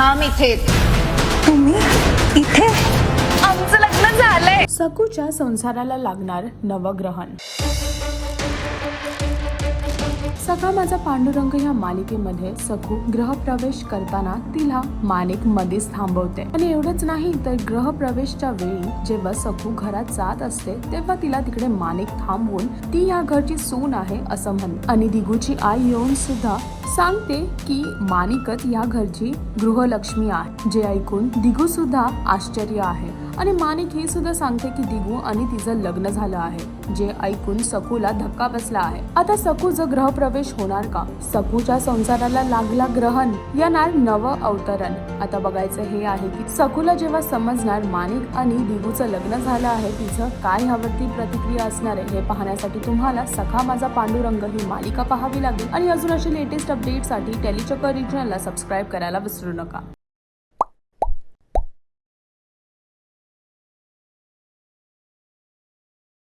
थांब इथेच. तुम्ही इथे? आमचं लग्न झालंय. सकूच्या संसाराला लागणार नवग्रहण. सखा माझा पांडुरंग या मालिकेमध्ये सकू गृहप्रवेश करताना तिला माणिक मध्येच थांबवते. आणि एवढंच नाही तर गृहप्रवेशच्या वेळी जेव्हा सकू घरात जात असते तेव्हा तिला तिकडे माणिक थांबवून ती या घरची सून आहे असं म्हणते. आणि दिगूची आई येऊन सुद्धा सांगते की माणिकच या घरची गृहलक्ष्मी आहे, जे ऐकून दिगू सुद्धा आश्चर्य आहे. आणि माणिक हे सुद्धा सांगते की दिगू आणि तिचं लग्न झालं आहे, जे ऐकून सकूला धक्का बसला आहे. आता सकूचं गृहप्रवेश होणार का? सकूच्या संसाराला लागला ग्रहण, येणार नव अवतरण. आता बघायचं हे आहे की सकूला जेव्हा समजणार माणिक आणि दिगूचं लग्न झालं आहे, तिचं काय ह्यावरती प्रतिक्रिया असणार आहे हे पाहण्यासाठी तुम्हाला सखा माझा पांडुरंग ही मालिका पाहावी लागेल. आणि अजून अशी लेटेस्ट अपडेटसाठी टेलीचक्कर रिजनला सबस्क्राईब करायला विसरू नका.